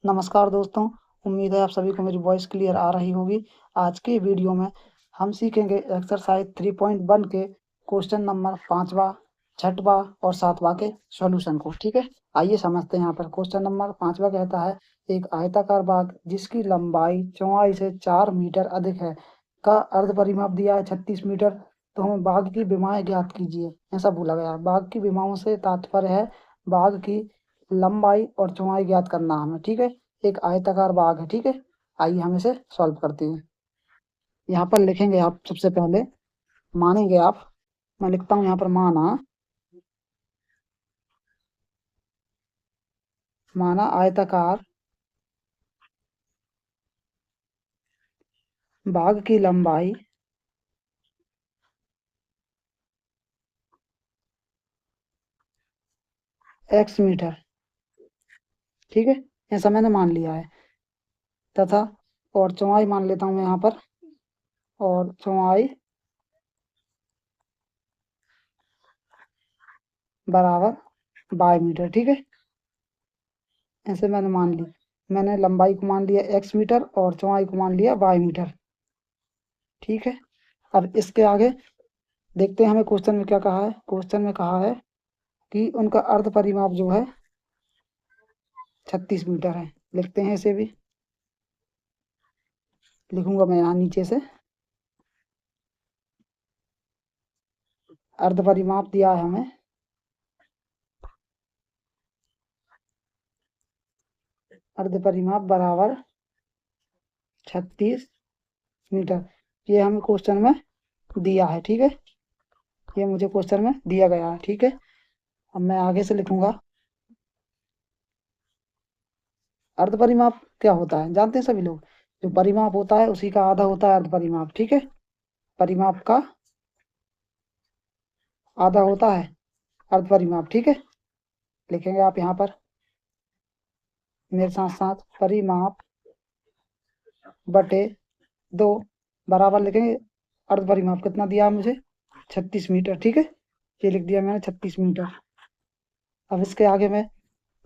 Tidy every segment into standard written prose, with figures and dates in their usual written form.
नमस्कार दोस्तों। उम्मीद है आप सभी को मेरी वॉइस क्लियर आ रही होगी। आज के वीडियो में हम सीखेंगे एक्सरसाइज 3.1 के क्वेश्चन नंबर 5वां, 6वां और 7वां के सॉल्यूशन को। ठीक है, आइए समझते हैं। यहाँ पर क्वेश्चन नंबर 5वां कहता है, एक आयताकार बाग जिसकी लंबाई चौड़ाई से 4 मीटर अधिक है का अर्ध परिमाप दिया है 36 मीटर। तो हमें बाग की विमाएं ज्ञात कीजिए, ऐसा बोला गया है। बाग की विमाओं से तात्पर्य है बाग की लंबाई और चौड़ाई ज्ञात करना हमें। ठीक है, एक आयताकार बाग है। ठीक है, आइए हम इसे सॉल्व करते हैं। यहाँ पर लिखेंगे आप सबसे पहले, मानेंगे आप। मैं लिखता हूँ यहाँ पर माना। माना आयताकार बाग की लंबाई x मीटर। ठीक है, ऐसा मैंने मान लिया है। तथा और चौड़ाई मान लेता हूँ मैं यहाँ पर, और चौड़ाई बराबर 22 मीटर। ठीक है, ऐसे मैंने मान ली। मैंने लंबाई को मान लिया x मीटर और चौड़ाई को मान लिया 22 मीटर। ठीक है, अब इसके आगे देखते हैं हमें क्वेश्चन में क्या कहा है। क्वेश्चन में कहा है कि उनका अर्ध परिमाप जो है 36 मीटर है। लिखते हैं इसे भी, लिखूंगा मैं यहाँ नीचे से। अर्ध परिमाप दिया है हमें अर्ध परिमाप बराबर 36 मीटर। ये हमें क्वेश्चन में दिया है। ठीक है, ये मुझे क्वेश्चन में दिया गया है। ठीक है, अब मैं आगे से लिखूंगा। अर्ध परिमाप क्या होता है जानते हैं सभी लोग। जो परिमाप होता है उसी का आधा होता है अर्ध परिमाप। ठीक है, परिमाप का आधा होता है अर्ध परिमाप। ठीक है, लिखेंगे आप यहाँ पर मेरे साथ साथ, परिमाप बटे 2 बराबर लिखेंगे अर्ध परिमाप कितना दिया है मुझे, 36 मीटर। ठीक है, ये लिख दिया मैंने 36 मीटर। अब इसके आगे मैं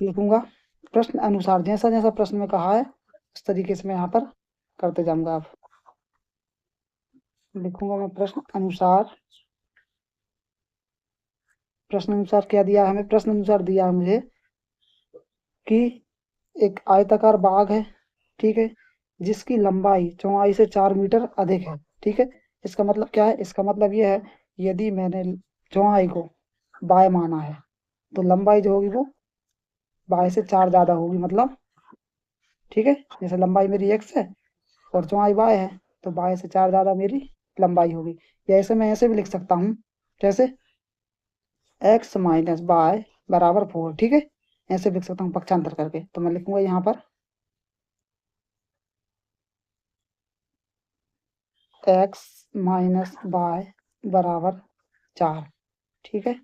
लिखूंगा प्रश्न अनुसार। जैसा जैसा प्रश्न में कहा है उस तरीके से मैं यहाँ पर करते जाऊंगा। अब लिखूंगा मैं प्रश्न अनुसार। प्रश्न अनुसार क्या दिया है हमें, प्रश्न अनुसार दिया है मुझे कि एक आयताकार बाग है। ठीक है, जिसकी लंबाई चौड़ाई से 4 मीटर अधिक है। ठीक है, इसका मतलब क्या है, इसका मतलब ये है, यदि मैंने चौड़ाई को बाय माना है तो लंबाई जो होगी वो बाय से 4 ज्यादा होगी। मतलब ठीक है, जैसे लंबाई मेरी x है और चौड़ाई बाय है, तो बाय से 4 ज्यादा मेरी लंबाई होगी। या ऐसे मैं ऐसे भी लिख सकता हूँ, जैसे x माइनस बाय बराबर 4। ठीक है, ऐसे लिख सकता हूँ पक्षांतर करके। तो मैं लिखूंगा यहाँ पर x माइनस बाय बराबर 4। ठीक है,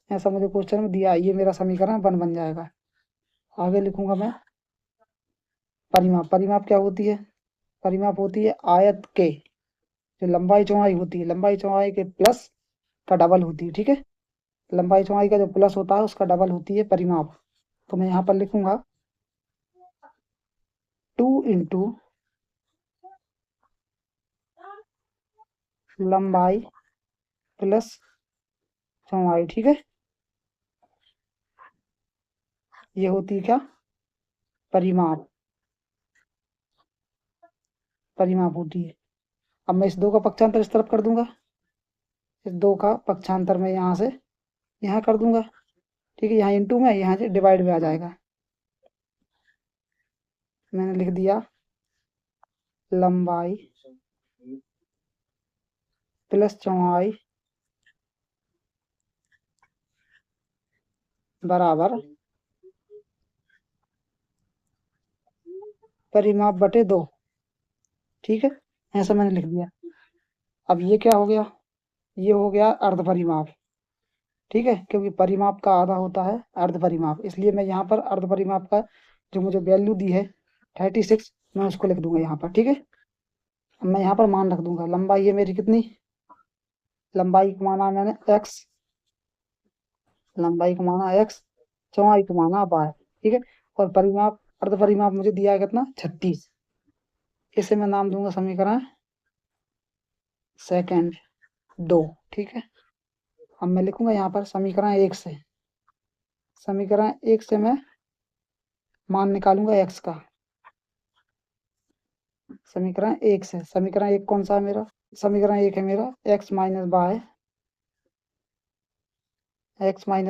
ऐसा मुझे क्वेश्चन में दिया है। ये मेरा समीकरण बन जाएगा। आगे लिखूंगा मैं परिमाप। परिमाप क्या होती है, परिमाप होती है आयत के जो लंबाई चौड़ाई होती है, लंबाई चौड़ाई के प्लस का डबल होती है। ठीक है, लंबाई चौड़ाई का जो प्लस होता है उसका डबल होती है परिमाप। तो मैं यहाँ पर लिखूंगा 2 इंटू लंबाई प्लस चौड़ाई। ठीक है, ये होती है क्या, परिमाप। परिमाप होती है। अब मैं इस 2 का पक्षांतर इस तरफ कर दूंगा। इस 2 का पक्षांतर मैं यहाँ से यहाँ कर दूंगा। ठीक है, यहाँ इंटू में यहाँ से डिवाइड में आ जाएगा। मैंने लिख दिया लंबाई प्लस चौड़ाई बराबर परिमाप बटे 2। ठीक है, ऐसा मैंने लिख दिया। अब ये क्या हो गया, ये हो गया अर्ध परिमाप। ठीक है, क्योंकि परिमाप का आधा होता है अर्ध परिमाप, इसलिए मैं यहाँ पर अर्ध परिमाप का जो मुझे वैल्यू दी है 36, मैं उसको लिख दूंगा यहाँ पर। ठीक है, अब मैं यहाँ पर मान रख दूंगा लंबाई है मेरी कितनी, लंबाई को माना मैंने x, लंबाई को माना x, चौड़ाई को माना बाय। ठीक है, और परिमाप अर्ध परिमाप मुझे दिया है कितना 36। इसे मैं नाम दूंगा समीकरण सेकंड 2। ठीक है, अब मैं लिखूंगा यहाँ पर समीकरण 1 से। समीकरण 1 से मैं मान निकालूंगा x का। समीकरण 1 से, समीकरण 1 कौन सा है मेरा? समीकरण 1 है मेरा x माइनस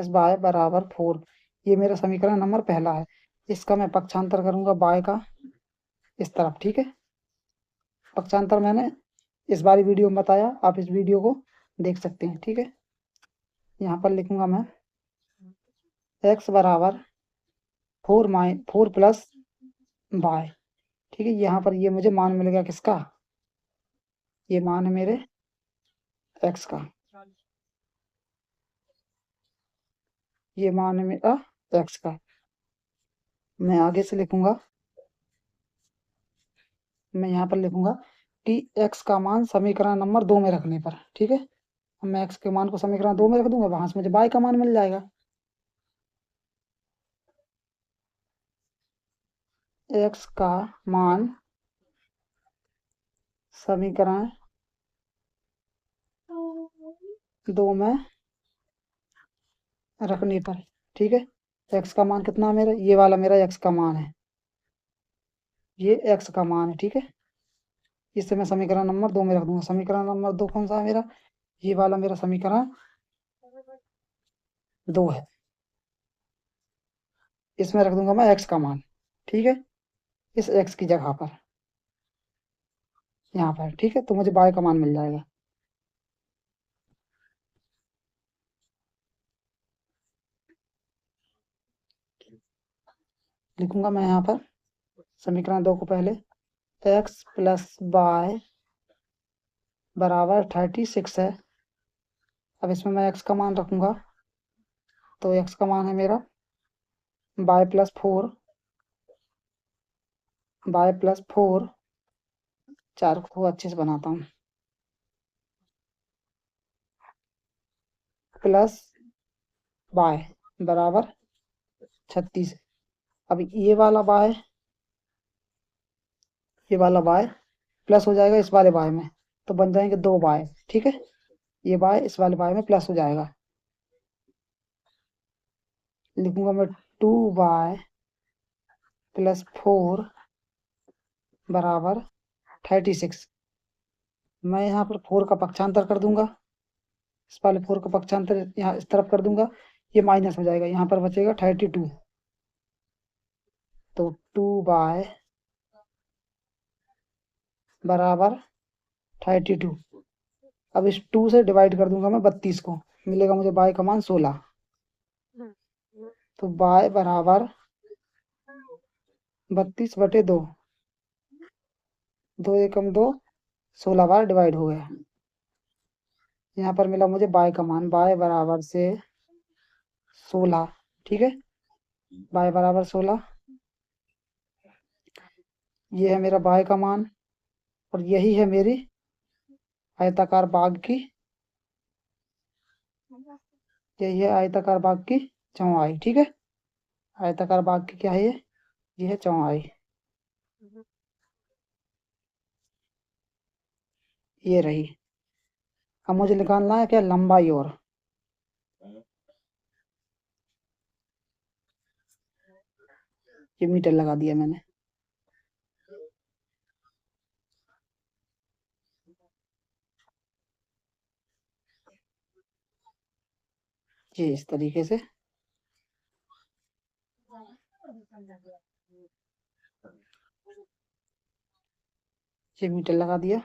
बाय बराबर 4। ये मेरा समीकरण नंबर पहला है। इसका मैं पक्षांतर करूंगा y का इस तरफ। ठीक है, पक्षांतर मैंने इस बारी वीडियो में बताया, आप इस वीडियो को देख सकते हैं। ठीक है, यहाँ पर लिखूंगा मैं x बराबर 4 प्लस बाय। ठीक है, यहाँ पर ये मुझे मान मिल गया किसका? ये मान है मेरे x का। ये मान है मेरा x का। मैं आगे से लिखूंगा, मैं यहाँ पर लिखूंगा कि x का मान समीकरण नंबर 2 में रखने पर। ठीक है, मैं x के मान को समीकरण 2 में रख दूंगा, वहां से मुझे y का मान मिल जाएगा। x का मान समीकरण 2 में रखने पर। ठीक है, x का मान कितना है मेरा? ये वाला मेरा x का मान है, ये x का मान है। ठीक है, इससे मैं समीकरण नंबर 2 में रख दूंगा। समीकरण नंबर 2 कौन सा है मेरा? ये वाला मेरा समीकरण 2 है। इसमें रख दूंगा मैं x का मान। ठीक है, इस x की जगह पर यहाँ पर। ठीक है, तो मुझे y का मान मिल जाएगा। लिखूंगा मैं यहाँ पर समीकरण 2 को पहले x प्लस वाई बराबर 36 है। अब इसमें मैं x का मान रखूंगा, तो x का मान है मेरा y प्लस 4 चार को अच्छे से बनाता हूँ, प्लस y बराबर 36। अब ये वाला y प्लस हो जाएगा इस वाले y में, तो बन जाएंगे 2y। ठीक है, ये y इस वाले y में प्लस हो जाएगा। लिखूंगा मैं 2y+4 बराबर 36। मैं यहाँ पर 4 का पक्षांतर कर दूंगा, इस वाले 4 का पक्षांतर यहाँ इस तरफ कर दूंगा, ये माइनस हो जाएगा, यहाँ पर बचेगा 32। तो 2y बराबर 32। अब इस 2 से डिवाइड कर दूंगा मैं 32 को, मिलेगा मुझे y का मान 16। तो y बराबर 32/2, 2 एकम 2, 16 बार डिवाइड हो गया। यहाँ पर मिला मुझे y का मान, y बराबर से 16। ठीक है, y बराबर 16, ये है मेरा y का मान, और यही है मेरी आयताकार बाग की, यही है आयताकार बाग की चौड़ाई। ठीक है, आयताकार बाग की क्या है ये है चौड़ाई। ये रही। अब मुझे निकालना है क्या? लंबाई। और ये मीटर लगा दिया मैंने। ये इस तरीके से ये मीटर लगा दिया।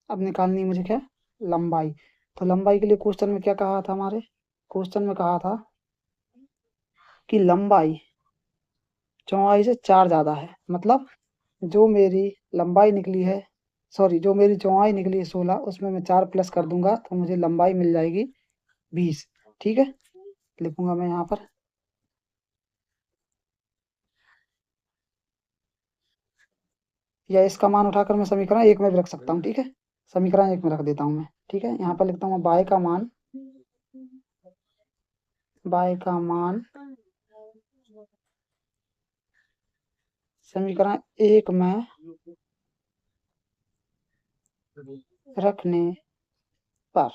अब निकालनी मुझे क्या? लंबाई। तो लंबाई के लिए क्वेश्चन में क्या कहा था? हमारे क्वेश्चन में कहा था कि लंबाई चौड़ाई से 4 ज्यादा है। मतलब जो मेरी लंबाई निकली है, सॉरी, जो मेरी चौड़ाई निकली है 16, उसमें मैं 4 प्लस कर दूंगा तो मुझे लंबाई मिल जाएगी 20। ठीक है, लिखूंगा मैं यहाँ पर, या इसका मान उठाकर मैं समीकरण 1 में भी रख सकता हूँ। ठीक है, समीकरण 1 में रख देता हूँ मैं। ठीक है, यहाँ पर लिखता हूँ y का मान, y का मान समीकरण 1 में रखने पर,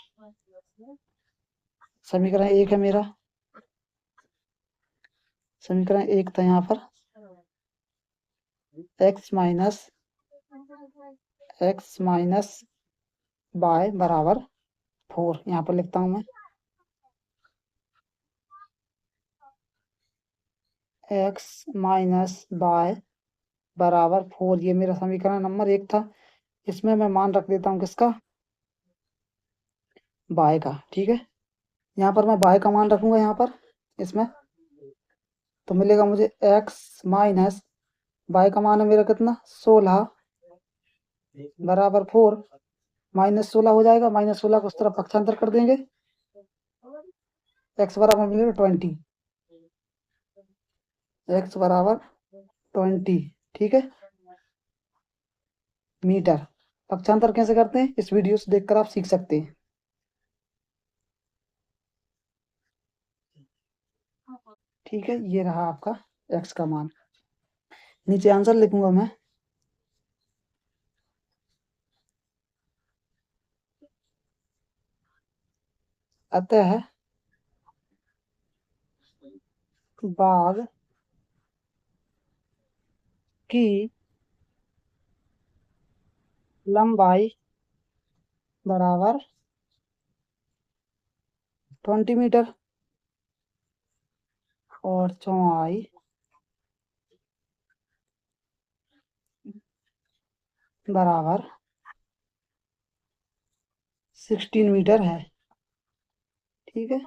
समीकरण 1 है मेरा, समीकरण 1 था यहाँ पर x माइनस y बराबर 4, यहाँ पर लिखता हूँ मैं x माइनस y बराबर 4, ये मेरा समीकरण नंबर 1 था। इसमें मैं मान रख देता हूँ किसका, y का। ठीक है, यहाँ पर मैं y का मान रखूंगा यहाँ पर इसमें, तो मिलेगा मुझे x माइनस y का मान है मेरा कितना 16 बराबर 4, -16 हो जाएगा, -16 को उस तरफ पक्षांतर कर देंगे, x बराबर मिलेगा 20, x बराबर 20। ठीक है, मीटर। पक्षांतर कैसे करते हैं इस वीडियो से देखकर आप सीख सकते हैं। ठीक है, ये रहा आपका x का मान। नीचे आंसर लिखूंगा मैं, अतः बाग की लंबाई बराबर 20 मीटर और चौड़ाई बराबर 16 मीटर है। ठीक है,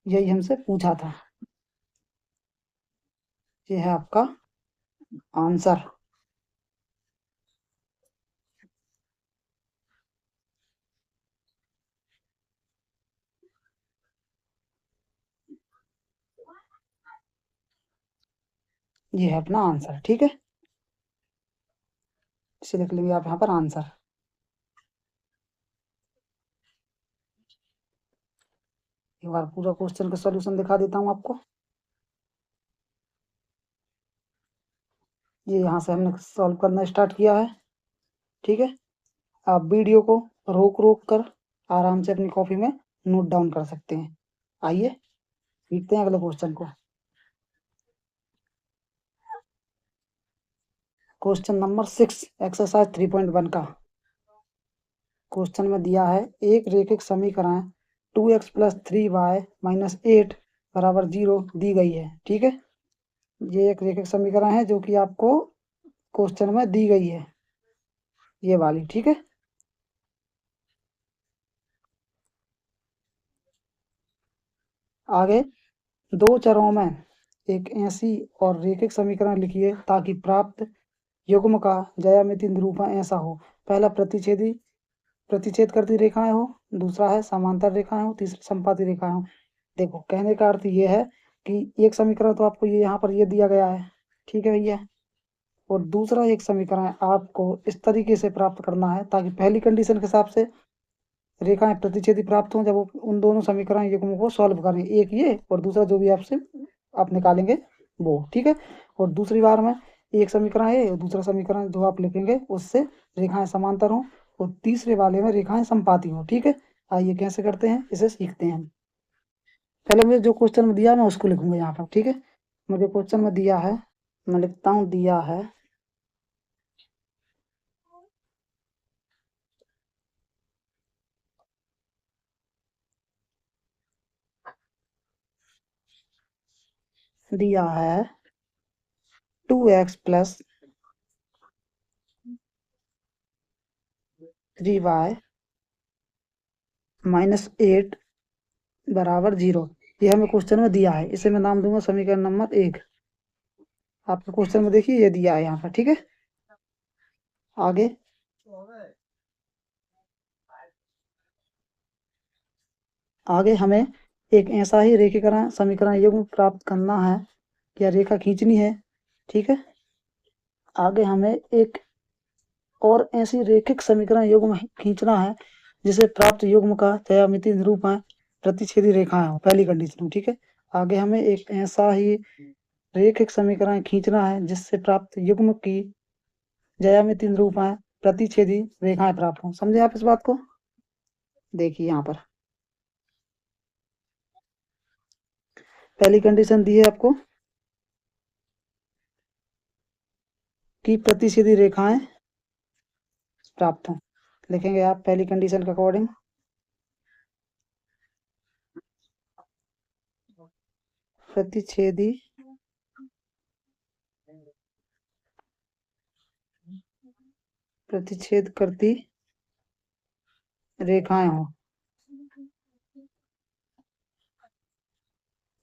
यही हमसे पूछा था, ये है आपका आंसर। ये है अपना आंसर। ठीक है, इसे लिख लेंगे आप यहाँ पर आंसर। एक बार पूरा क्वेश्चन का सॉल्यूशन दिखा देता हूँ आपको। ये यहाँ से हमने सॉल्व करना स्टार्ट किया है। ठीक है, आप वीडियो को रोक रोक कर आराम से अपनी कॉपी में नोट डाउन कर सकते हैं। आइए देखते हैं अगले क्वेश्चन को। क्वेश्चन नंबर 6 एक्सरसाइज 3.1 का क्वेश्चन में दिया है, एक रेखिक समीकरण 2x प्लस 3y माइनस 8 बराबर 0 दी गई है। ठीक है, ये एक रेखिक समीकरण है जो कि आपको क्वेश्चन में दी गई है, ये वाली। ठीक है, आगे दो चरों में एक ऐसी और रेखिक समीकरण लिखिए ताकि प्राप्त युग्म का ज्यामितीय निरूपण ऐसा हो। पहला प्रतिच्छेद करती रेखाएं हो, दूसरा है समांतर रेखाएं हो, तीसरी संपाती रेखाएं हो। देखो, कहने का अर्थ ये है कि एक समीकरण तो आपको ये यहाँ पर ये दिया गया है, ठीक है भैया, और दूसरा एक समीकरण आपको इस तरीके से प्राप्त करना है ताकि पहली कंडीशन के हिसाब से रेखाएं प्रतिच्छेदी प्राप्त हों जब वो उन दोनों समीकरण युग्मों को सॉल्व करें, एक ये और दूसरा जो भी आपसे आप निकालेंगे वो। ठीक है, और दूसरी बार में एक समीकरण है और दूसरा समीकरण जो आप लिखेंगे उससे रेखाएं समांतर हों और तीसरे वाले में रेखाएं संपाती हों। ठीक है, आइए कैसे करते हैं इसे सीखते हैं। पहले मुझे जो क्वेश्चन में दिया मैं उसको लिखूंगा यहाँ पर। ठीक है, मुझे क्वेश्चन में दिया है, मैं लिखता हूँ, दिया है दिया है 2x प्लस 3y माइनस 8 बराबर 0। ये हमें क्वेश्चन में दिया है, इसे मैं नाम दूंगा समीकरण नंबर 1। आपके क्वेश्चन में देखिए ये दिया है यहाँ पर। ठीक है, आगे आगे हमें एक ऐसा ही रेखीकरण समीकरण युग्म प्राप्त करना है या रेखा खींचनी है। ठीक है, आगे हमें एक और ऐसी रेखिक समीकरण युग्म खींचना है जिसे प्राप्त युग्म का ज्यामितीय निरूपण प्रतिच्छेदी रेखाएं हो, पहली कंडीशन। ठीक है, आगे हमें एक ऐसा ही रेखिक समीकरण खींचना है जिससे प्राप्त युग्म की ज्यामितीय निरूपण प्रतिच्छेदी रेखाएं प्राप्त हो। समझे आप इस बात को? देखिए यहाँ पर पहली कंडीशन दी है आपको कि प्रतिच्छेदी रेखाएं प्राप्त हो। लिखेंगे आप पहली कंडीशन के अकॉर्डिंग प्रतिच्छेदी प्रतिच्छेद करती रेखाएं हो।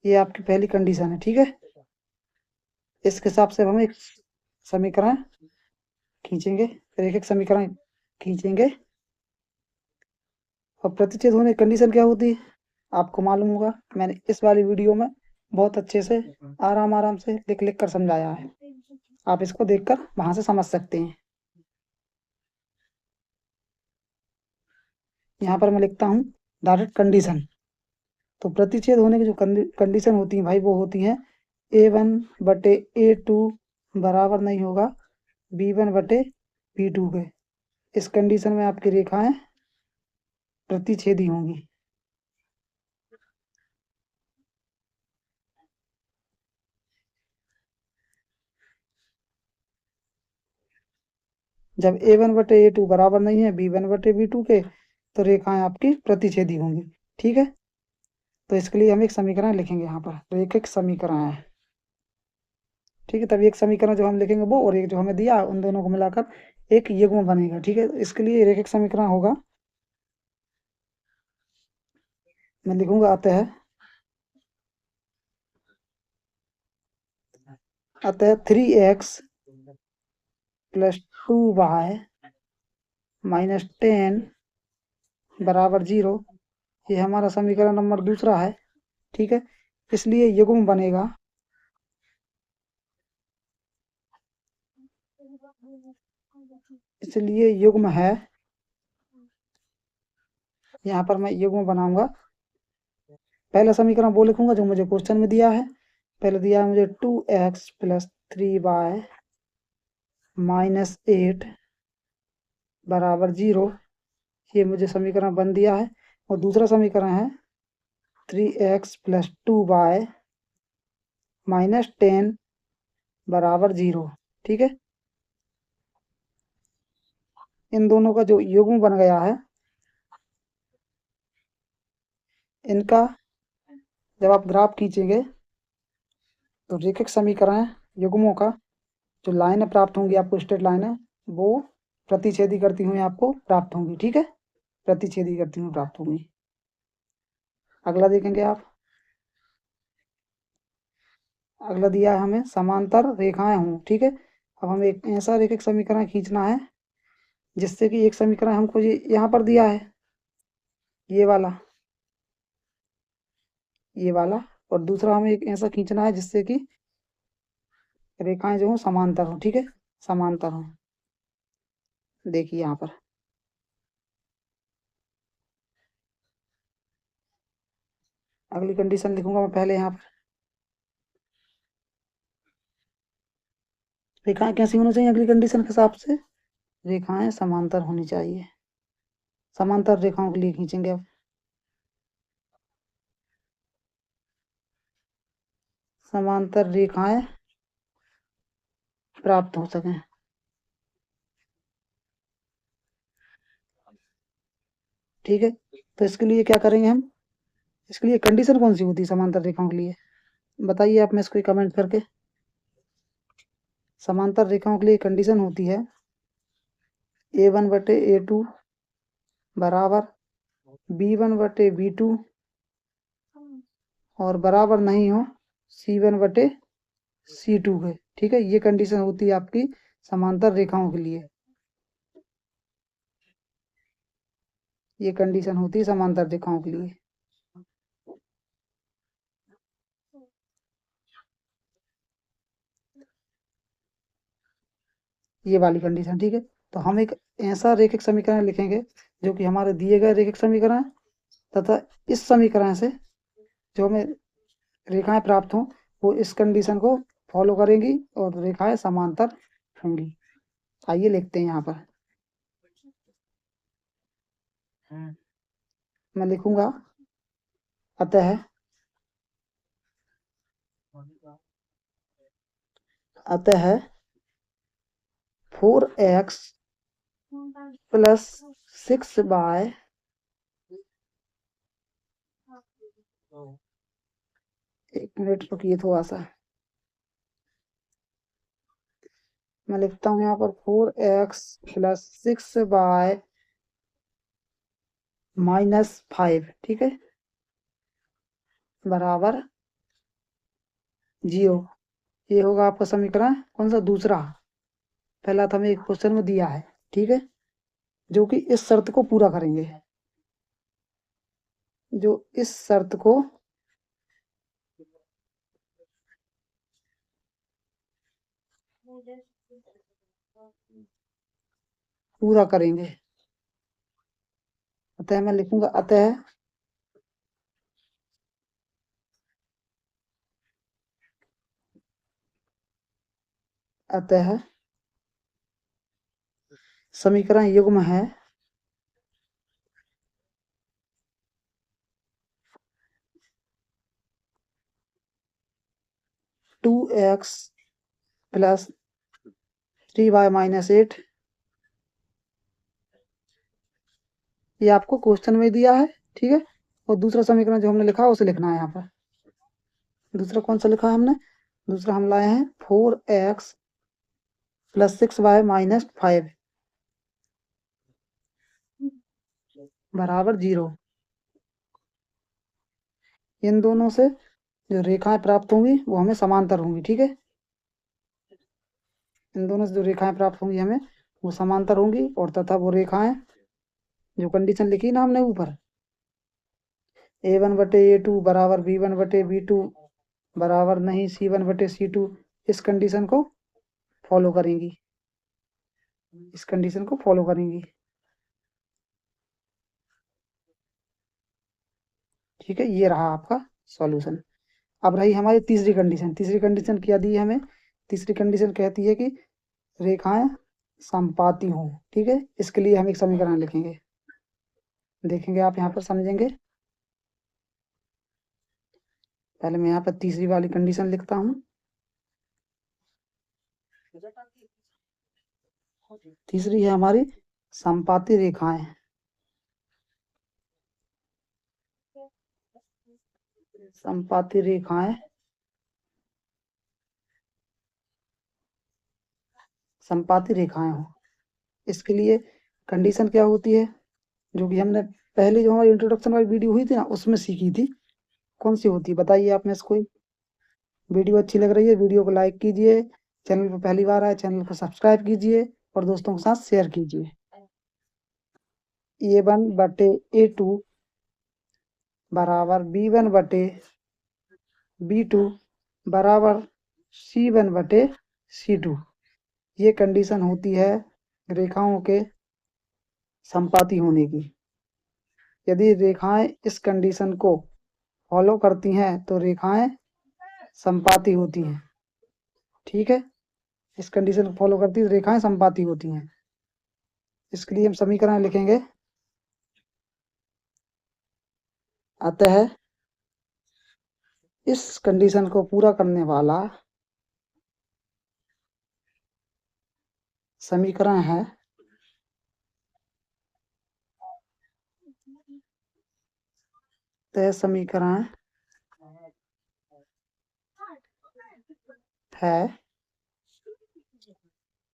ये आपकी पहली कंडीशन है। ठीक है, इसके हिसाब से हम एक समीकरण खींचेंगे, रेखिक समीकरण खींचेंगे। और प्रतिच्छेद होने की कंडीशन क्या होती है आपको मालूम होगा, मैंने इस वाली वीडियो में बहुत अच्छे से आराम से लिख लिख कर समझाया है। आप इसको देखकर वहां से समझ सकते हैं। यहाँ पर मैं लिखता हूँ डायरेक्ट कंडीशन। तो प्रतिच्छेद होने की जो कंडीशन होती है भाई, वो होती है A1/A2 बराबर नहीं होगा B1/B2 के। इस कंडीशन में आपकी रेखाएं प्रतिच्छेदी होंगी। जब A1/A2 बराबर नहीं है B1/B2 के, तो रेखाएं आपकी प्रतिच्छेदी होंगी। ठीक है, तो इसके लिए हम एक समीकरण लिखेंगे यहाँ पर, रेखिक समीकरण है। ठीक है, तभी एक समीकरण जो हम लिखेंगे वो और एक जो हमें दिया, उन दोनों को मिलाकर एक युग्म बनेगा। ठीक है, इसके लिए रेखिक समीकरण होगा, मैं लिखूंगा अतः 3x + 2y - 10 बराबर 0। ये हमारा समीकरण नंबर दूसरा है। ठीक है, इसलिए युग्म बनेगा इसलिए युग्म है, यहाँ पर मैं युग्म बनाऊंगा। पहला समीकरण वो लिखूंगा जो मुझे क्वेश्चन में दिया है। पहले दिया है मुझे 2x + 3y - 8 बराबर 0। ये मुझे समीकरण बन दिया है। और दूसरा समीकरण है 3x + 2y - 10 बराबर 0। ठीक है, इन दोनों का जो युग्म बन गया है, इनका जब आप ग्राफ खींचेंगे तो रेखिक समीकरण युग्मों का जो लाइनें प्राप्त होंगी आपको, स्ट्रेट लाइनें, वो प्रतिच्छेदी करती हुई आपको प्राप्त होंगी। ठीक है, प्रतिच्छेदी करती हुई प्राप्त होंगी। अगला देखेंगे आप, अगला दिया है हमें समांतर रेखाएं हों। ठीक है, अब हमें एक ऐसा रेखिक समीकरण खींचना है जिससे कि एक समीकरण हमको ये यहाँ पर दिया है, ये वाला, और दूसरा हमें एक ऐसा खींचना है जिससे कि रेखाएं जो हो समांतर हो। ठीक है, समांतर हो। देखिए यहाँ पर अगली कंडीशन लिखूंगा मैं पहले। यहाँ पर रेखाएं कैसी होनी चाहिए अगली कंडीशन के हिसाब से? रेखाएं समांतर होनी चाहिए। समांतर रेखाओं के लिए खींचेंगे अब। समांतर रेखाएं प्राप्त हो सकें। ठीक है, तो इसके लिए क्या करेंगे हम? इसके लिए कंडीशन कौन सी होती है समांतर रेखाओं के लिए? बताइए आप में इसको कमेंट करके। समांतर रेखाओं के लिए कंडीशन होती है A1/A2 बराबर B1/B2 और बराबर नहीं हो C1/C2 के। ठीक है, ये कंडीशन होती है आपकी समांतर रेखाओं के लिए। ये कंडीशन होती है समांतर रेखाओं के लिए। ये वाली कंडीशन। ठीक है, तो हम एक ऐसा रेखिक समीकरण लिखेंगे जो कि हमारे दिए गए रेखिक समीकरण तथा इस समीकरण से जो हमें रेखाएं प्राप्त हों वो इस कंडीशन को फॉलो करेंगी और रेखाएं समांतर होंगी। आइए लिखते हैं यहाँ पर। मैं लिखूंगा अतः 4x प्लस 6y एक मिनट रुकिए थोड़ा सा, मैं लिखता हूँ यहाँ पर 4x प्लस 6y माइनस 5, ठीक है, बराबर 0। ये होगा आपका समीकरण कौन सा, दूसरा। पहला तो हमें एक क्वेश्चन में दिया है, ठीक है, जो कि इस शर्त को पूरा करेंगे, जो इस शर्त को पूरा करेंगे। अतः मैं लिखूंगा अतः अतः समीकरण युग्म है 2x प्लस 3y माइनस 8। ये आपको क्वेश्चन में दिया है, ठीक है। और दूसरा समीकरण जो हमने लिखा उसे लिखना है यहाँ पर। दूसरा कौन सा लिखा है हमने, दूसरा हम लाए हैं 4x प्लस 6y माइनस 5 बराबर 0। इन दोनों से जो रेखाएं प्राप्त होंगी वो हमें समांतर होंगी, ठीक है। इन दोनों से जो रेखाएं प्राप्त होंगी हमें वो समांतर होंगी और तथा वो रेखाएं जो कंडीशन लिखी ना हमने ऊपर, a1/a2 बराबर b1/b2 बराबर नहीं c1/c2, इस कंडीशन को फॉलो करेंगी, इस कंडीशन को फॉलो करेंगी, ठीक है। ये रहा आपका सॉल्यूशन। अब रही हमारी तीसरी कंडीशन। तीसरी कंडीशन क्या दी है हमें, तीसरी कंडीशन कहती है कि रेखाएं समपाती हों, ठीक है। इसके लिए हम एक समीकरण लिखेंगे, देखेंगे आप यहाँ पर समझेंगे। पहले मैं यहाँ पर तीसरी वाली कंडीशन लिखता हूँ। तीसरी है हमारी समपाती रेखाएं, समपाती रेखाएं समपाती रेखाएं हो। इसके लिए कंडीशन क्या होती है, जो कि हमने पहले जो हमारी इंट्रोडक्शन वाली वीडियो हुई थी ना उसमें सीखी थी, कौन सी होती है बताइए आप में से कोई। वीडियो अच्छी लग रही है वीडियो को लाइक कीजिए, चैनल पर पहली बार आए चैनल को सब्सक्राइब कीजिए और दोस्तों के साथ शेयर कीजिए। a1/a2 बराबर b1/b2 बराबर c1/c2, ये कंडीशन होती है रेखाओं के समपाती होने की। यदि रेखाएं इस कंडीशन को फॉलो करती हैं तो रेखाएं समपाती होती हैं, ठीक है। इस कंडीशन को फॉलो करती है रेखाएं समपाती होती हैं। इसके लिए हम समीकरण लिखेंगे अतः इस कंडीशन को पूरा करने वाला समीकरण है तय समीकरण है,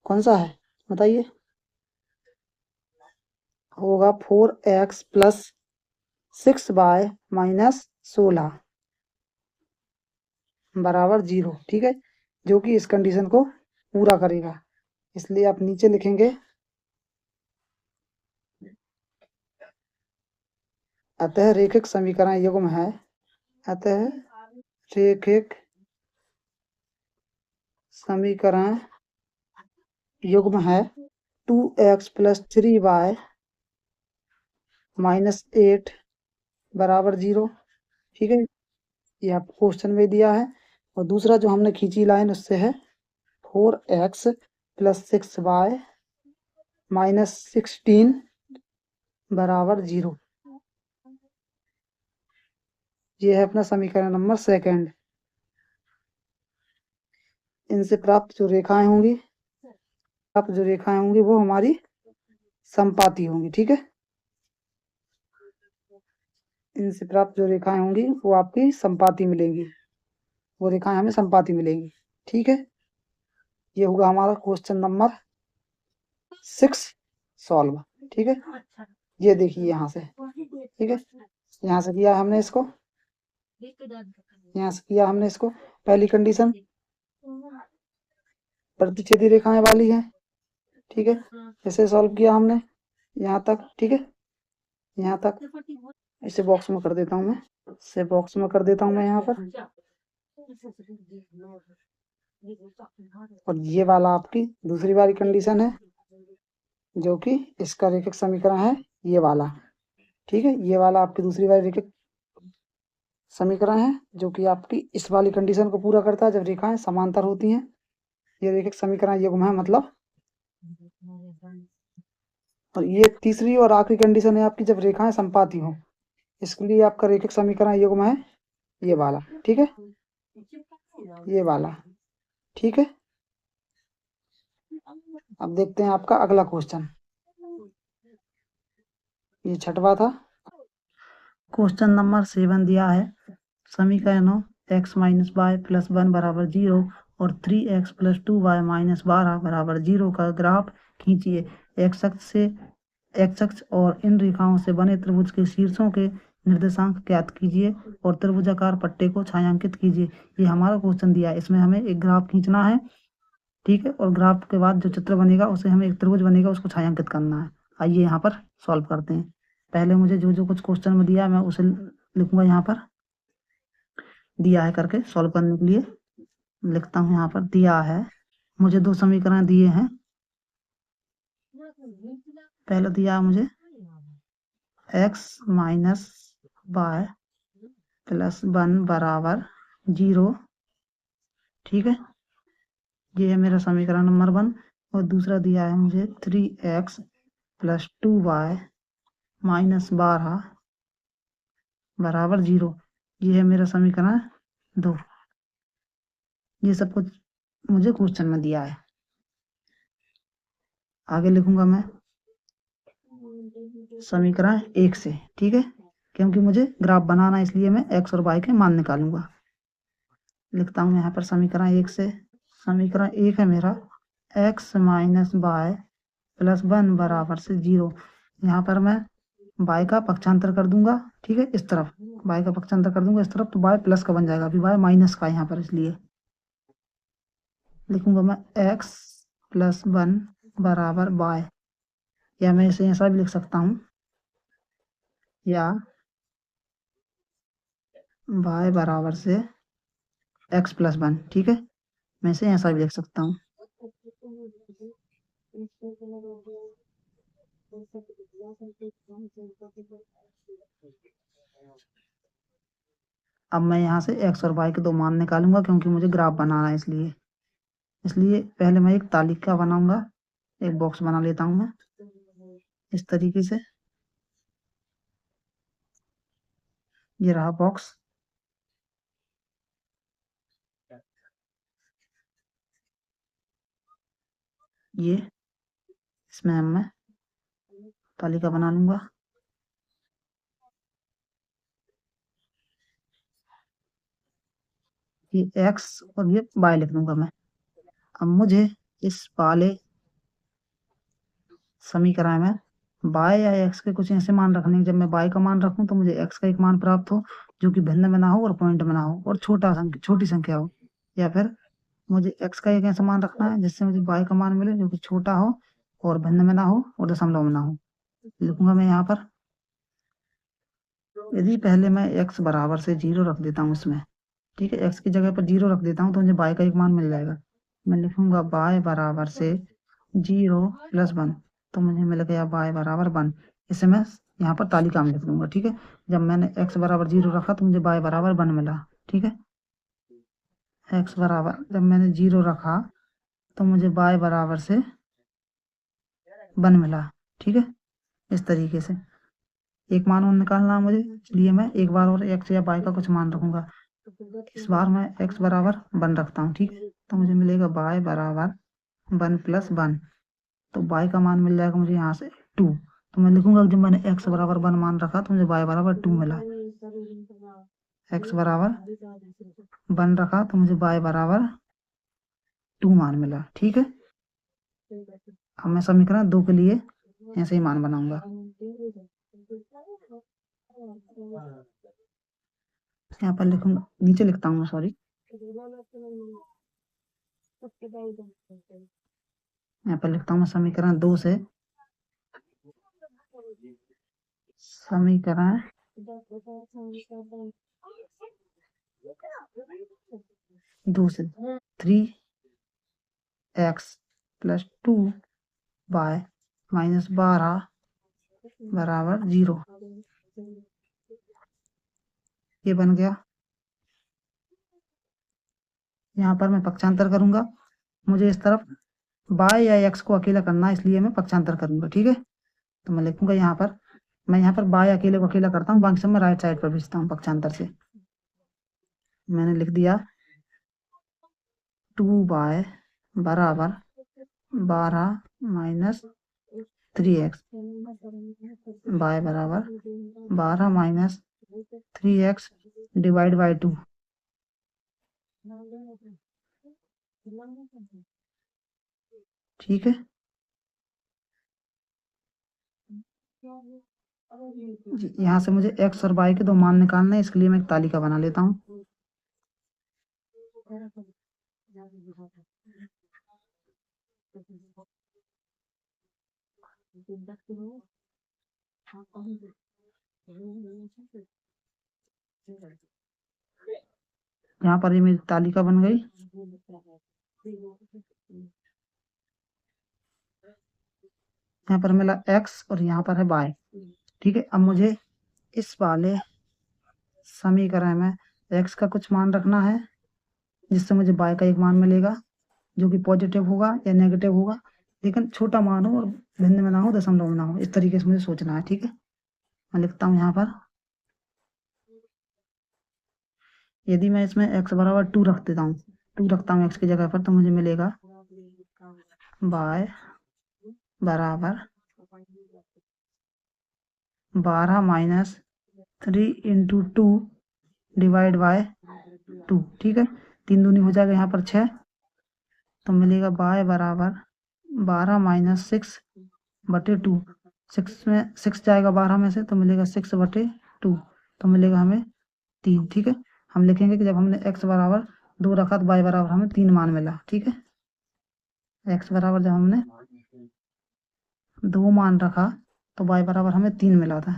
कौन सा है बताइए, होगा 4x प्लस 6y माइनस 16 बराबर 0, ठीक है, जो कि इस कंडीशन को पूरा करेगा। इसलिए आप नीचे लिखेंगे अतः रेखिक समीकरण युग्म है, अतः रेखिक समीकरण युग्म है 2x प्लस 3y माइनस 8 बराबर 0। ठीक है, ये आपको क्वेश्चन में दिया है। और दूसरा जो हमने खींची लाइन उससे है 4x प्लस 6y माइनस 16 बराबर 0। ये है अपना समीकरण नंबर सेकंड। इनसे प्राप्त जो रेखाएं होंगी वो हमारी समपाती होंगी। ठीक है, इनसे प्राप्त जो रेखाएं होंगी वो आपकी समपाती मिलेंगी, वो रेखाएं हमें समपाती मिलेंगी। ठीक है, ये होगा हमारा क्वेश्चन नंबर 6 सॉल्व। ठीक है, ये देखिए यहाँ से। ठीक है, यहाँ से किया हमने इसको, पहली कंडीशन प्रतिच्छेदी रेखाएं वाली है। ठीक है, इसे सॉल्व किया हमने यहाँ तक। ठीक है, यहाँ तक इसे बॉक्स में कर देता हूँ मैं, यहाँ पर। और ये वाला आपकी दूसरी वाली कंडीशन है, जो कि इसका रेखिक समीकरण है ये वाला। ठीक है, ये वाला आपकी दूसरी वाली रेखिक समीकरण है, जो कि आपकी इस वाली कंडीशन को पूरा करता है जब रेखाएं समांतर होती हैं। ये रेखिक समीकरण युग्म है मतलब। और ये तीसरी और आखिरी कंडीशन है आपकी जब रेखाएं समपाती हों, इसके लिए आपका रेखिक समीकरण युग्म है ये वाला। ठीक है, ये वाला। ठीक है, अब देखते हैं आपका अगला क्वेश्चन। ये छठवा था। क्वेश्चन नंबर 7 दिया है, समीकरणों x माइनस वाई प्लस 1 बराबर 0 और 3x प्लस 2y माइनस 12 बराबर 0 का ग्राफ खींचिए। x अक्ष और इन रेखाओं से बने त्रिभुज के शीर्षों के निर्देशांक ज्ञात कीजिए और त्रिभुजाकार पट्टे को छायांकित कीजिए। ये हमारा क्वेश्चन दिया है, इसमें हमें एक ग्राफ खींचना है। ठीक है, और ग्राफ के बाद जो चित्र बनेगा उसे हमें एक त्रिभुज बनेगा उसको छायांकित करना है। आइए यहाँ पर सॉल्व करते हैं। पहले मुझे जो जो कुछ क्वेश्चन में दिया है मैं उसे लिखूंगा, यहाँ पर दिया है करके सॉल्व करने के लिए लिखता हूँ। यहाँ पर दिया है, मुझे दो समीकरण दिए हैं। पहले दिया है मुझे x माइनस वाई प्लस 1 बराबर 0। ठीक है, ये है मेरा समीकरण नंबर 1। और दूसरा दिया है मुझे 3x प्लस 2y माइनस 12 बराबर 0। ये है मेरा समीकरण 2। ये सब कुछ मुझे क्वेश्चन में दिया है। आगे लिखूंगा मैं समीकरण 1 से। ठीक है, क्योंकि मुझे ग्राफ बनाना है इसलिए मैं x और y के मान निकालूंगा। लिखता हूँ यहाँ पर समीकरण 1 से। समीकरण 1 है मेरा x माइनस वाई प्लस 1 बराबर से 0। यहाँ पर मैं y का पक्षांतर कर दूंगा। ठीक है, इस तरफ y का पक्षांतर कर दूंगा इस तरफ, तो y प्लस का बन जाएगा, अभी y माइनस का यहाँ पर, इसलिए लिखूंगा मैं x प्लस 1 बराबर y, या मैं इसे ऐसा भी लिख सकता हूँ, या y बराबर से x प्लस 1। ठीक है, मैं इसे ऐसा भी लिख सकता हूँ। अब मैं यहाँ से x और y के दो मान निकालूंगा, क्योंकि मुझे ग्राफ बनाना है इसलिए पहले मैं एक तालिका बनाऊंगा। एक बॉक्स बना लेता हूँ मैं इस तरीके से। ये रहा बॉक्स। ये इसमें मैं तालिका बना लूंगा। ये x और ये y लिख दूंगा मैं। अब मुझे इस वाले समीकरण में y या x के कुछ ऐसे मान रखने हैं, जब मैं y का मान रखूं तो मुझे x का एक मान प्राप्त हो जो कि भिन्न में ना हो और पॉइंट में ना हो और छोटी संख्या हो, या फिर मुझे x का एक ऐसा मान रखना है जिससे मुझे y का मान मिले जो कि छोटा हो और भिन्न में ना हो और दशमलव में ना हो। लिखूंगा मैं यहाँ पर, यदि पहले मैं x बराबर से 0 रख देता हूँ इसमें। ठीक है, x की जगह पर 0 रख देता हूँ तो मुझे y का एक मान मिल जाएगा। मैं लिखूंगा y बराबर से 0 + 1, तो मुझे मिल गया y बराबर 1। इसे मैं यहाँ पर तालिका में लिख दूंगा, ठीक है। जब मैंने x बराबर 0 रखा तो मुझे y बराबर 1 मिला, ठीक है। x बराबर जब मैंने 0 रखा तो मुझे y बराबर से 1 मिला, ठीक है। इस तरीके से एक मान और निकालना है मुझे, इसलिए मैं एक बार और x या y का कुछ मान रखूंगा। इस बार मैं x बराबर 1 रखता हूँ, ठीक है। तो मुझे मिलेगा y बराबर 1 + 1, तो y का मान मिल जाएगा मुझे यहाँ से 2। तो मैं लिखूंगा जब मैंने x बराबर 1 मान रखा तो मुझे y बराबर 2 मिला। x बराबर 1 रखा तो मुझे y बराबर 2 मान मिला, ठीक है। अब मैं समीकरण 2 के लिए ऐसे ही मान बनाऊंगा। यहाँ पर लिखूंगा, नीचे लिखता हूँ, सॉरी। यहाँ पर लिखता हूँ समीकरण 2 से, समीकरण 2 से 3x + 2y - 12 बराबर 0, ये बन गया। यहाँ पर मैं पक्षांतर करूंगा, मुझे इस तरफ y या x को अकेला करना है, इसलिए मैं पक्षांतर करूंगा, ठीक है। तो मैं लिखूंगा यहाँ पर, मैं यहाँ पर y अकेले को अकेला करता हूँ, बाकी सब मैं राइट साइड पर भेजता हूँ पक्षांतर से। मैंने लिख दिया 2y बराबर 12 - 3x, y बराबर 12 - 3x डिवाइड बाई 2, ठीक है। यहाँ से मुझे x और y के 2 मान निकालने हैं, इसके लिए मैं एक तालिका बना लेता हूँ। यहाँ पर ये मेरी तालिका बन गई। यहाँ पर मिला x और यहाँ पर है y, ठीक है। अब मुझे इस वाले समीकरण में x का कुछ मान रखना है, जिससे मुझे y का एक मान मिलेगा जो कि पॉजिटिव होगा या नेगेटिव होगा, लेकिन छोटा मान हो और भिन्न में ना हो, दशमलव में ना हो। इस तरीके से मुझे सोचना है, ठीक है। मैं लिखता हूँ यहाँ पर, यदि मैं इसमें x बराबर 2 रख देता हूँ, 2 रखता हूँ x की जगह पर, तो मुझे मिलेगा y बराबर 12 - 3 × 2 डिवाइड बाय 2, ठीक है। 3 दूनी हो जाएगा यहाँ पर 6, तो मिलेगा y बराबर 12 - 6/2, 6 में 6 जाएगा 12 में से, तो मिलेगा 6/2, तो मिलेगा हमें 3, ठीक है। हम लिखेंगे कि जब हमने x बराबर 2 रखा तो y बराबर हमें 3 मान मिला, ठीक है। x बराबर जब हमने 2 मान रखा तो y बराबर हमें 3 मिला था,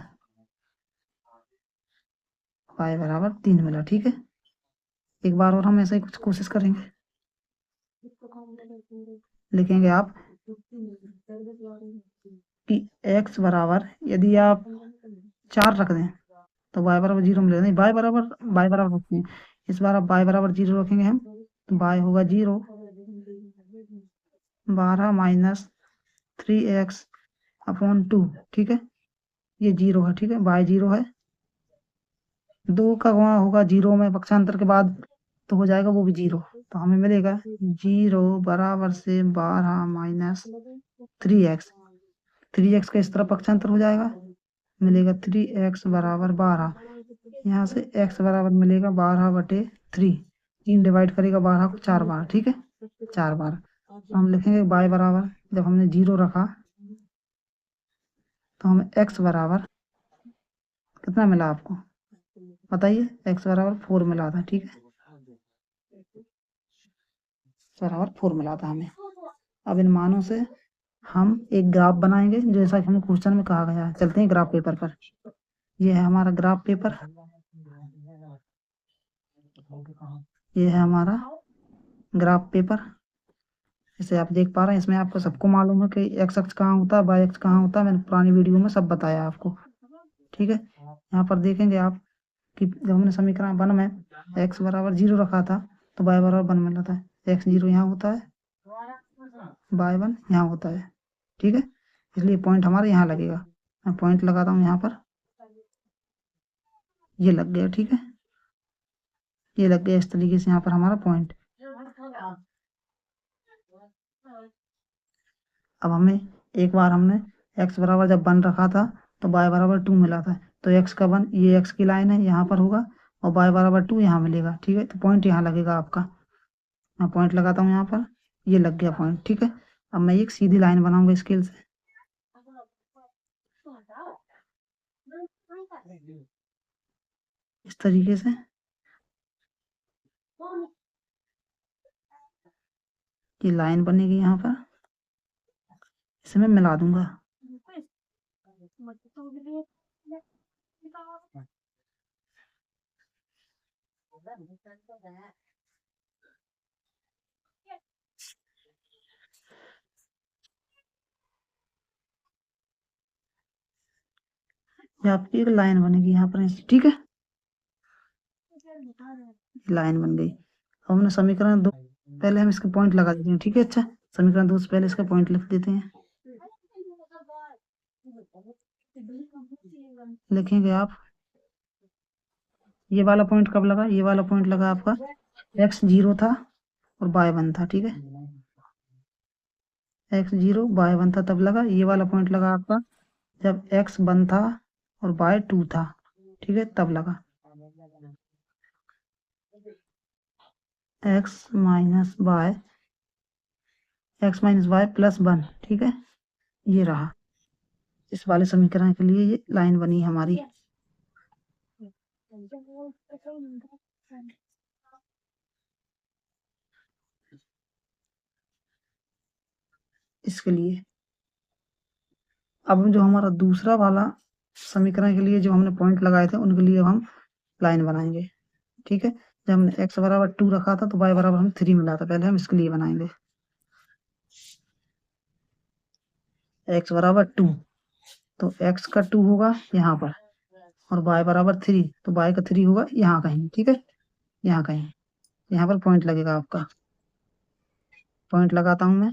y बराबर 3 मिला, ठीक है। एक बार और हम ऐसे ही कुछ कोशिश करेंगे, लिखेंगे आप कि x बराबर यदि आप 4 रख दें तो y बराबर 0 मिलेगा, नहीं y बराबर रखते हैं, इस बार आप y बराबर 0 रखेंगे हम, तो y होगा 0, 12 - 3x/2, ठीक है। ये 0 है, ठीक है, y 0 है। 2 का गुणा होगा 0 में पक्षांतर के बाद, तो हो जाएगा वो भी 0, तो हमें मिलेगा 0 बराबर से 12 - 3x, 3x का इस तरफ पक्षांतर हो जाएगा, मिलेगा 3x बराबर 12। यहाँ से x बराबर मिलेगा 12/3, 3 डिवाइड करेगा 12 को 4 बार, ठीक है, 4 बार। तो हम लिखेंगे y बराबर, जब हमने 0 रखा तो हमें x बराबर कितना मिला आपको बताइए, x बराबर 4 मिला था, ठीक है, बराबर 4 मिला था हमें। अब इन मानों से हम एक ग्राफ बनाएंगे, जैसा कि हमें क्वेश्चन में कहा गया है। चलते हैं ग्राफ पेपर पर। ये है हमारा ग्राफ पेपर, ये है हमारा ग्राफ पेपर। जैसे आप देख पा रहे हैं इसमें आपको सबको मालूम है कि एक्स अक्ष कहाँ होता है, वाई अक्ष कहाँ होता है, मैंने पुरानी वीडियो में सब बताया आपको। ठीक है, यहाँ पर देखेंगे आप कि जब हमने समीकरण 1 में x बराबर 0 रखा था तो y बराबर 1 मिला था। x 0 यहाँ होता है, y 1 यहाँ होता है। ठीक है, इसलिए पॉइंट हमारा यहाँ लगेगा। मैं पॉइंट लगाता हूँ यहाँ पर, ये लग गया। ठीक है, ये लग गया इस तरीके से यहाँ पर हमारा पॉइंट। अब हमें एक बार हमने x बराबर जब 1 रखा था तो y बराबर 2 मिला था, तो x का 1 ये x की लाइन है यहाँ पर होगा और y बराबर 2 यहाँ मिलेगा। ठीक है, तो पॉइंट यहाँ लगेगा आपका। मैं पॉइंट लगाता हूँ यहाँ पर, ये लग गया पॉइंट। ठीक है, अब मैं एक सीधी लाइन बनाऊंगा स्केल से, इस तरीके से। ये लाइन बनेगी यहाँ पर, इसे मैं मिला दूंगा। ये आपकी एक लाइन बनेगी यहाँ पर ऐसे। ठीक है, लाइन बन गई। अब हमने समीकरण 2 पहले हम इसके पॉइंट लगा देते हैं। ठीक है, अच्छा समीकरण 2 से पहले इसका पॉइंट लिख देते हैं। लिखेंगे आप, ये वाला पॉइंट कब लगा, ये वाला पॉइंट लगा आपका x 0 था और y 1 था। ठीक है, x 0 y 1 था तब लगा। ये वाला पॉइंट लगा आपका जब x 1 था और y 2 था। ठीक है, तब लगा x माइनस y प्लस 1। ठीक है, ये रहा। इस वाले समीकरण के लिए ये लाइन बनी हमारी। इसके लिए अब जो हमारा दूसरा वाला समीकरण के लिए जो हमने पॉइंट लगाए थे उनके लिए हम लाइन बनाएंगे। ठीक है, जब हमने x बराबर 2 रखा था तो y बराबर हम 3 मिला था, पहले हम इसके लिए बनाएंगे। x बराबर 2 तो x का 2 होगा यहाँ पर और y बराबर 3 तो y का 3 होगा यहाँ कहीं। ठीक है, यहाँ कहीं, यहाँ पर पॉइंट लगेगा आपका। पॉइंट लगाता हूं मैं,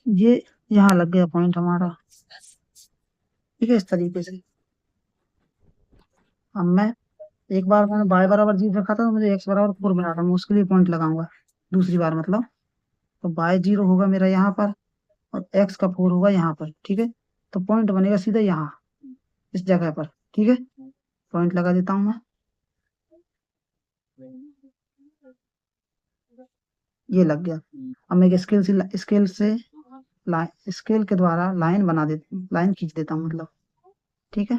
ये यहाँ लग गया पॉइंट हमारा। ठीक है, इस तरीके से। अब मैं एक बार मैंने y बराबर 0 रखा था तो मुझे x बराबर 4 मिला था, मैं उसके लिए पॉइंट लगाऊंगा दूसरी बार मतलब। तो y 0 होगा मेरा यहाँ पर और x का 4 होगा यहाँ पर। ठीक है, तो पॉइंट बनेगा सीधा यहाँ इस जगह पर। ठीक है, पॉइंट लगा देता हूँ मैं, ये लग गया। अब मैं स्केल के द्वारा लाइन बना दे, लाइन खींच देता हूँ मतलब। ठीक है,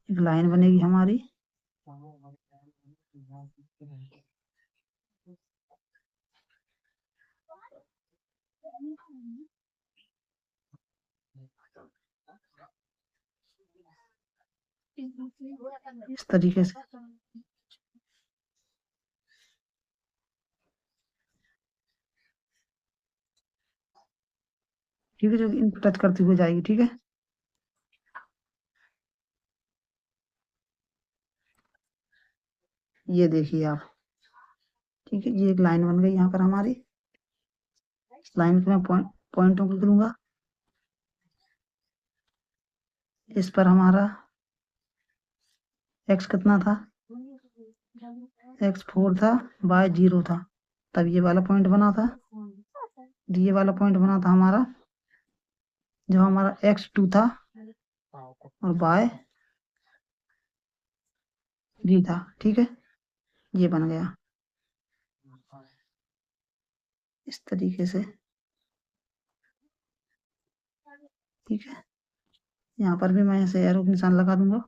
एक लाइन बनेगी हमारी। इस तरीके से। ठीक है, जो इनको टच करती हुई जाएगी। ठीक है, ये देखिए आप। ठीक है, ये एक लाइन बन गई यहाँ पर हमारी। इस लाइन को मैं पॉइंटों को करूंगा। इस पर हमारा x कितना था, x 4 था, y 0 था, तब ये वाला पॉइंट बना था। ये वाला पॉइंट बना था हमारा जो हमारा x 2 था और y 3 था। ठीक है, ये बन गया इस तरीके से। ठीक है, यहाँ पर भी मैं ऐसे एरो का निशान लगा दूंगा।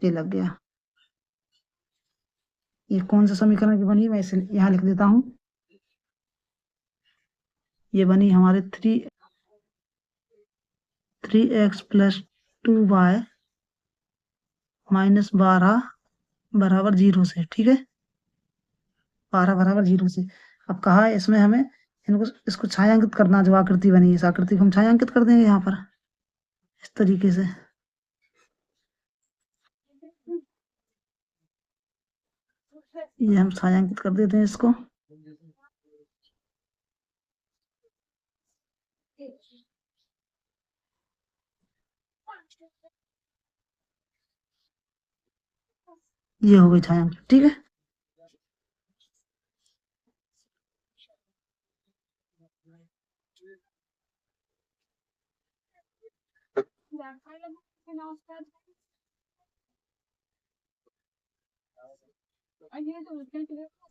ये लग गया। ये कौन सा समीकरण की बनी, मैं इसे यहाँ लिख देता हूँ। ये बनी हमारे 3x + 2y - 12 बराबर 0 से, ठीक है, 12 बराबर 0 से। अब कहा है इसमें हमें इसको छायांकित करना, जो आकृति बनी है इस आकृति को हम छायांकित कर देंगे यहाँ पर इस तरीके से। ये हम छायांकित कर देते हैं इसको। ये हो गई छायांकित, ठीक है।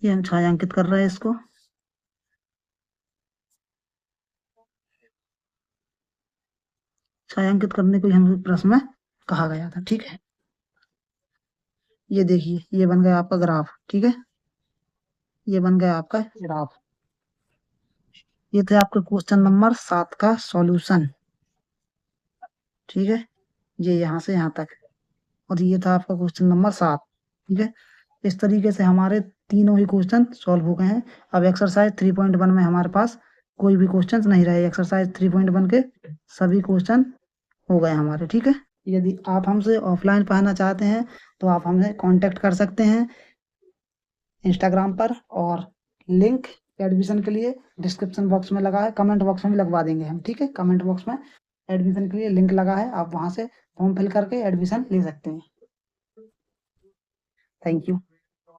ये हम छायांकित कर रहे हैं इसको। छायांकित करने को हमें प्रश्न में कहा गया था, ठीक है। ये देखिए, ये बन गया आपका ग्राफ, ठीक है, ये बन गया आपका ग्राफ। ये थे आपके क्वेश्चन नंबर 7 का सॉल्यूशन, ठीक है, ये यहाँ से यहाँ तक, और ये था आपका क्वेश्चन नंबर 7, ठीक है। इस तरीके से हमारे तीनों ही क्वेश्चन सॉल्व हो गए हैं। अब एक्सरसाइज 3.1 में हमारे पास कोई भी क्वेश्चन नहीं रहे। एक्सरसाइज 3.1 के सभी क्वेश्चन हो गए हमारे, ठीक है। यदि आप हमसे ऑफलाइन पढ़ना चाहते हैं तो आप हमसे कांटेक्ट कर सकते हैं इंस्टाग्राम पर, और लिंक एडमिशन के लिए डिस्क्रिप्शन बॉक्स में लगा है, कमेंट बॉक्स में भी लगवा देंगे हम, ठीक है। कमेंट बॉक्स में एडमिशन के लिए लिंक लगा है, आप वहां से फॉर्म फिल करके एडमिशन ले सकते हैं। Thank you.